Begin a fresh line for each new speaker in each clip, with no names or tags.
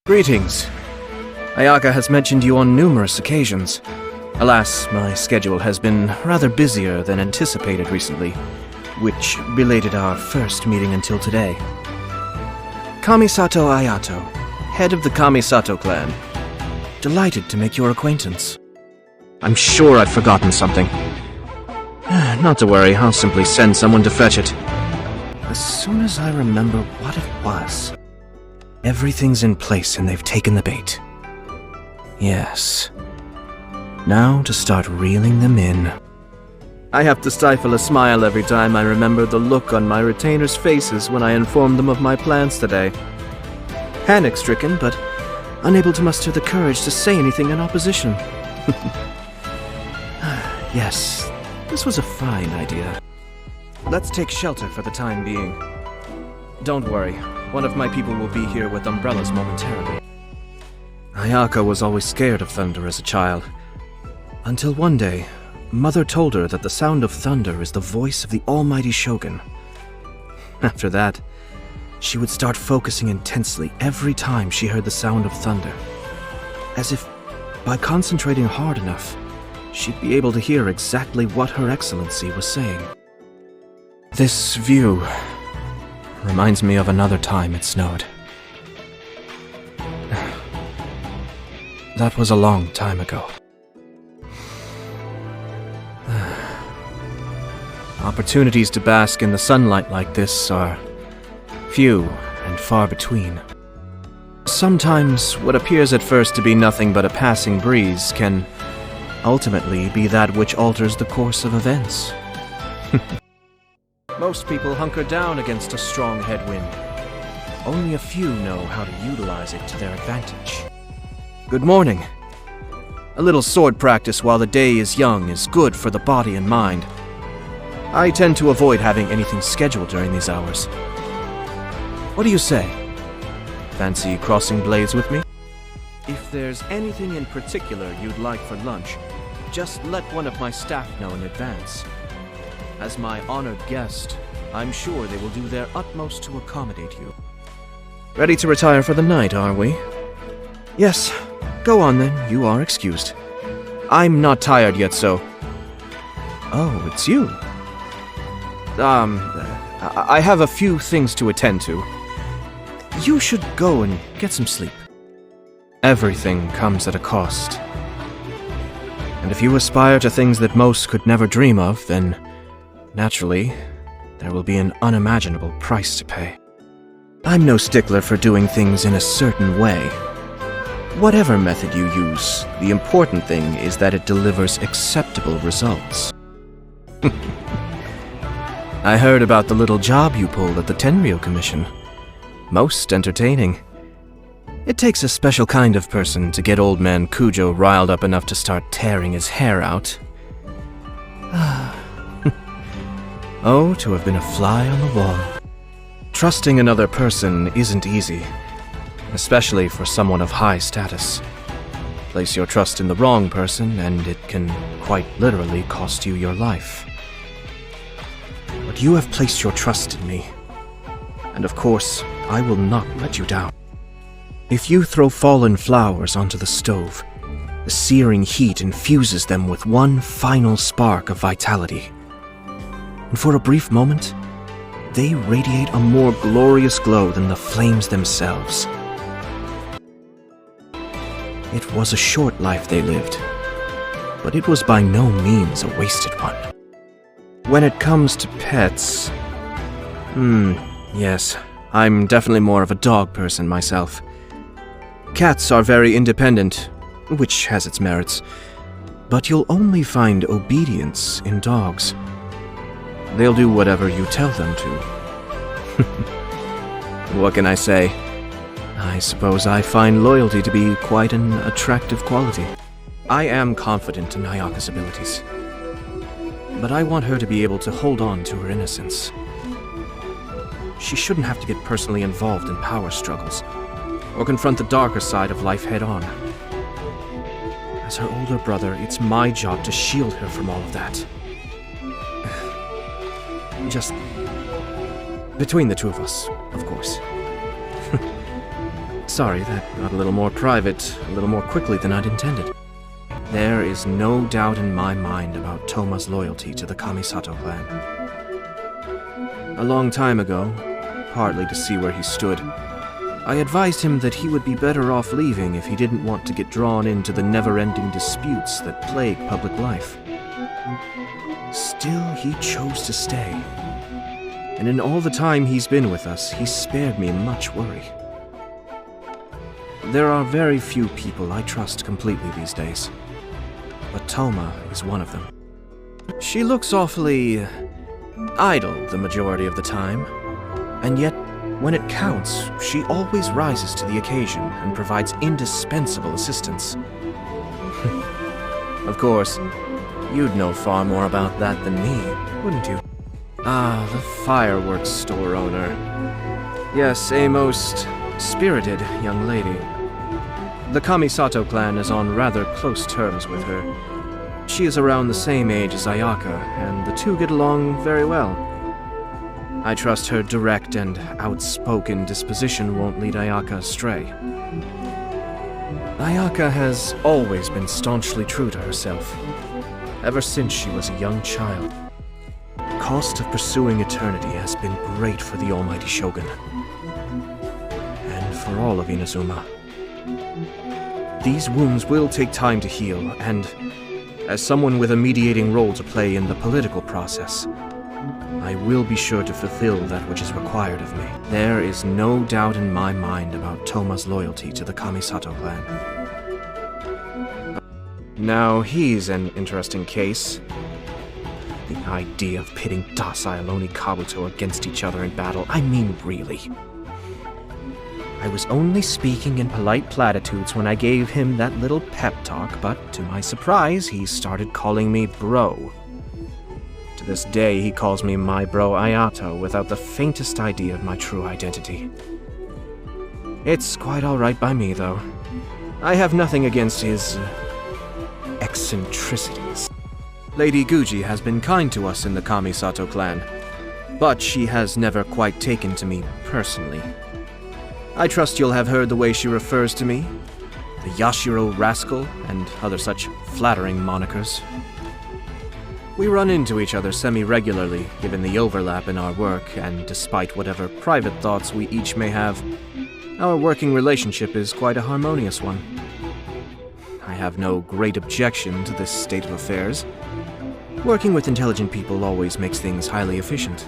Greetings. Ayaka has mentioned you on numerous occasions. Alas, my schedule has been rather busier than anticipated recently, which belated our first meeting until today. Kamisato Ayato, head of the Kamisato clan. Delighted to make your acquaintance. I'm sure I've forgotten something. Not to worry, I'll simply send someone to fetch it. As soon as I remember what it was. Everything's in place and they've taken the bait. Yes. Now to start reeling them in. I have to stifle a smile every time I remember the look on my retainers' faces when I informed them of my plans today. Panic-stricken, but unable to muster the courage to say anything in opposition. Yes, this was a fine idea. Let's take shelter for the time being. Don't worry, one of my people will be here with umbrellas momentarily. Ayaka was always scared of thunder as a child. Until one day, Mother told her that the sound of thunder is the voice of the almighty Shogun. After that, she would start focusing intensely every time she heard the sound of thunder. As if, by concentrating hard enough, she'd be able to hear exactly what Her Excellency was saying. This view reminds me of another time it snowed. That was a long time ago. Opportunities to bask in the sunlight like this are few and far between. Sometimes what appears at first to be nothing but a passing breeze can ultimately be that which alters the course of events. Most people hunker down against a strong headwind. Only a few know how to utilize it to their advantage. Good morning. A little sword practice while the day is young is good for the body and mind. I tend to avoid having anything scheduled during these hours. What do you say? Fancy crossing blades with me? If there's anything in particular you'd like for lunch, just let one of my staff know in advance. As my honored guest, I'm sure they will do their utmost to accommodate you. Ready to retire for the night, are we? Yes. Go on then, you are excused. I'm not tired yet, so... Oh, it's you. I have a few things to attend to. You should go and get some sleep. Everything comes at a cost. And if you aspire to things that most could never dream of, then, naturally, there will be an unimaginable price to pay. I'm no stickler for doing things in a certain way. Whatever method you use, the important thing is that it delivers acceptable results. I heard about the little job you pulled at the Tenryou Commission. Most entertaining. It takes a special kind of person to get old man Kujo riled up enough to start tearing his hair out. Oh, to have been a fly on the wall. Trusting another person isn't easy, especially for someone of high status. Place your trust in the wrong person, and it can quite literally cost you your life. But you have placed your trust in me, and of course, I will not let you down. If you throw fallen flowers onto the stove, the searing heat infuses them with one final spark of vitality. And for a brief moment, they radiate a more glorious glow than the flames themselves. It was a short life they lived, but it was by no means a wasted one. When it comes to pets... yes, I'm definitely more of a dog person myself. Cats are very independent, which has its merits, but you'll only find obedience in dogs. They'll do whatever you tell them to. What can I say? I suppose I find loyalty to be quite an attractive quality. I am confident in Ayaka's abilities, but I want her to be able to hold on to her innocence. She shouldn't have to get personally involved in power struggles, or confront the darker side of life head-on. As her older brother, it's my job to shield her from all of that. Just between the two of us, of course. sorry, that got a little more private, a little more quickly than I'd intended. There is no doubt in my mind about Toma's loyalty to the Kamisato clan. A long time ago, partly to see where he stood, I advised him that he would be better off leaving if he didn't want to get drawn into the never-ending disputes that plague public life. Still, he chose to stay. And in all the time he's been with us, he's spared me much worry. There are very few people I trust completely these days, but Toma is one of them. She looks awfully idle the majority of the time, and yet when it counts, she always rises to the occasion and provides indispensable assistance. Of course, you'd know far more about that than me, wouldn't you? Ah, the fireworks store owner. Yes, a most spirited young lady. The Kamisato clan is on rather close terms with her. She is around the same age as Ayaka, and the two get along very well. I trust her direct and outspoken disposition won't lead Ayaka astray. Ayaka has always been staunchly true to herself, ever since she was a young child. The cost of pursuing eternity has been great for the almighty Shogun, and for all of Inazuma. These wounds will take time to heal, and as someone with a mediating role to play in the political process, I will be sure to fulfill that which is required of me. There is no doubt in my mind about Toma's loyalty to the Kamisato clan. Now, he's an interesting case. The idea of pitting docile Oni Kabuto against each other in battle, I mean really. I was only speaking in polite platitudes when I gave him that little pep talk, but to my surprise, he started calling me bro. To this day, he calls me my bro Ayato without the faintest idea of my true identity. It's quite alright by me, though. I have nothing against his eccentricities. Lady Guji has been kind to us in the Kamisato clan, but she has never quite taken to me personally. I trust you'll have heard the way she refers to me, the Yashiro rascal, and other such flattering monikers. We run into each other semi-regularly, given the overlap in our work, and despite whatever private thoughts we each may have, our working relationship is quite a harmonious one. I have no great objection to this state of affairs. Working with intelligent people always makes things highly efficient.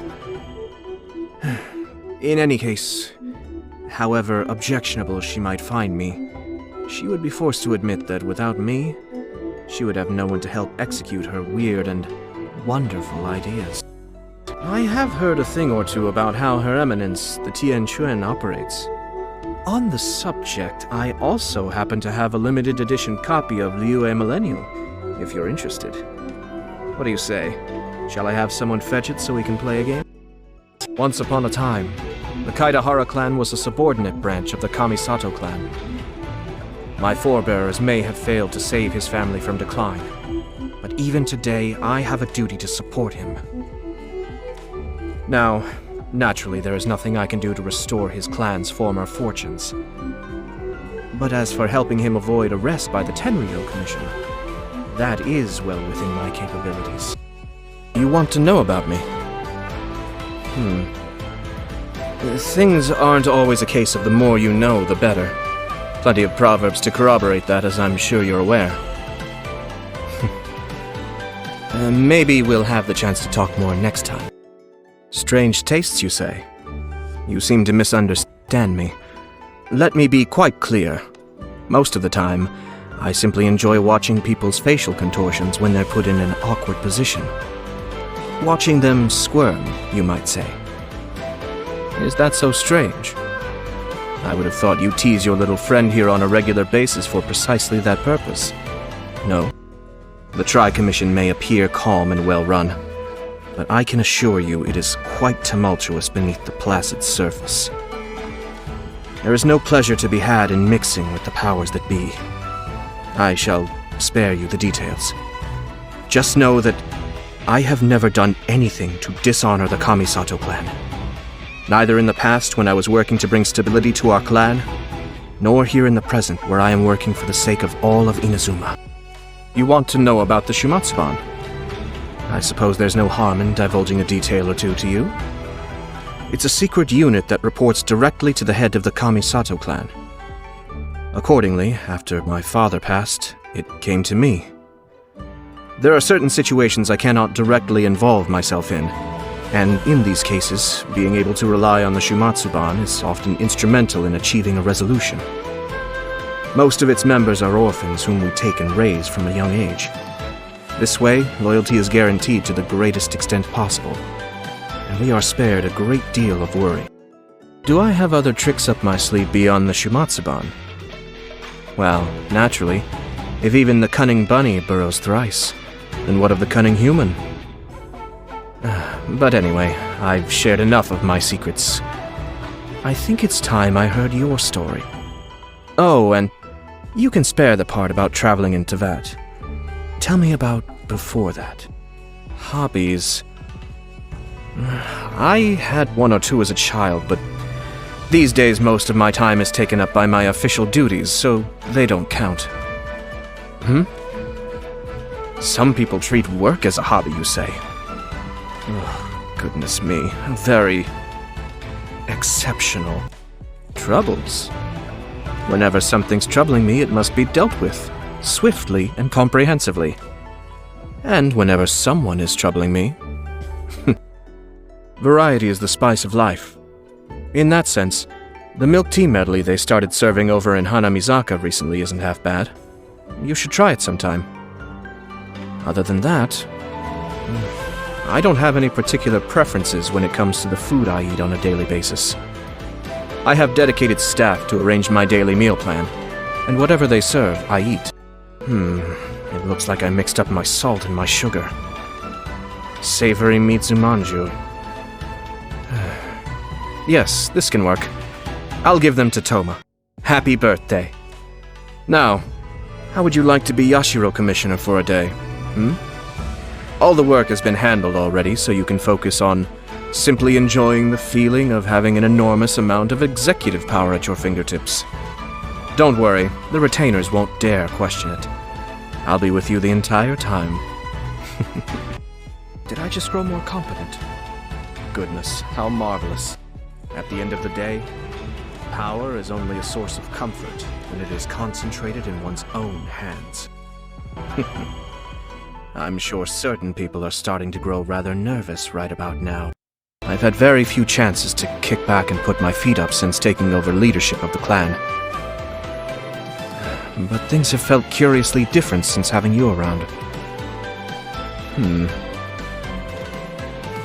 In any case, however objectionable she might find me, she would be forced to admit that without me, she would have no one to help execute her weird and wonderful ideas. I have heard a thing or two about how Her Eminence, the Tian Chuan, operates. On the subject, I also happen to have a limited edition copy of Liyue Millennial, if you're interested. What do you say? Shall I have someone fetch it so we can play a game? Once upon a time, the Kaidahara clan was a subordinate branch of the Kamisato clan. My forebears may have failed to save his family from decline, but even today I have a duty to support him. Now, naturally there is nothing I can do to restore his clan's former fortunes. But as for helping him avoid arrest by the Tenryou Commission, that is well within my capabilities. You want to know about me? Things aren't always a case of the more you know, the better. Plenty of proverbs to corroborate that, as I'm sure you're aware. Maybe we'll have the chance to talk more next time. Strange tastes, you say? You seem to misunderstand me. Let me be quite clear. Most of the time, I simply enjoy watching people's facial contortions when they're put in an awkward position. Watching them squirm, you might say. Is that so strange? I would have thought you tease your little friend here on a regular basis for precisely that purpose. No. The Tri-Commission may appear calm and well-run, but I can assure you it is quite tumultuous beneath the placid surface. There is no pleasure to be had in mixing with the powers that be. I shall spare you the details. Just know that I have never done anything to dishonor the Kamisato clan. Neither in the past when I was working to bring stability to our clan, nor here in the present where I am working for the sake of all of Inazuma. You want to know about the Shumatsuban? I suppose there's no harm in divulging a detail or two to you. It's a secret unit that reports directly to the head of the Kamisato clan. Accordingly, after my father passed, it came to me. There are certain situations I cannot directly involve myself in, and in these cases, being able to rely on the Shumatsuban is often instrumental in achieving a resolution. Most of its members are orphans whom we take and raise from a young age. This way, loyalty is guaranteed to the greatest extent possible, and we are spared a great deal of worry. Do I have other tricks up my sleeve beyond the Shumatsuban? Well, naturally, if even the cunning bunny burrows thrice, then what of the cunning human? But anyway, I've shared enough of my secrets. I think it's time I heard your story. Oh, and you can spare the part about traveling in Teyvat. Tell me about before that. Hobbies. I had one or two as a child, but these days most of my time is taken up by my official duties, so they don't count. Some people treat work as a hobby, you say? Oh, goodness me, very exceptional. Troubles? Whenever something's troubling me, it must be dealt with, swiftly and comprehensively. And whenever someone is troubling me, variety is the spice of life. In that sense, the milk tea medley they started serving over in Hanamizaka recently isn't half bad. You should try it sometime. Other than that, I don't have any particular preferences when it comes to the food I eat on a daily basis. I have dedicated staff to arrange my daily meal plan, and whatever they serve, I eat. It looks like I mixed up my salt and my sugar. Savory Mitsumanju. Yes, this can work. I'll give them to Toma. Happy birthday. Now, how would you like to be Yashiro Commissioner for a day? All the work has been handled already, so you can focus on simply enjoying the feeling of having an enormous amount of executive power at your fingertips. Don't worry, the retainers won't dare question it. I'll be with you the entire time. Did I just grow more competent? Goodness, how marvelous. At the end of the day, power is only a source of comfort when it is concentrated in one's own hands. I'm sure certain people are starting to grow rather nervous right about now. I've had very few chances to kick back and put my feet up since taking over leadership of the clan. But things have felt curiously different since having you around.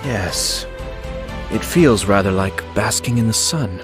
Yes. It feels rather like basking in the sun.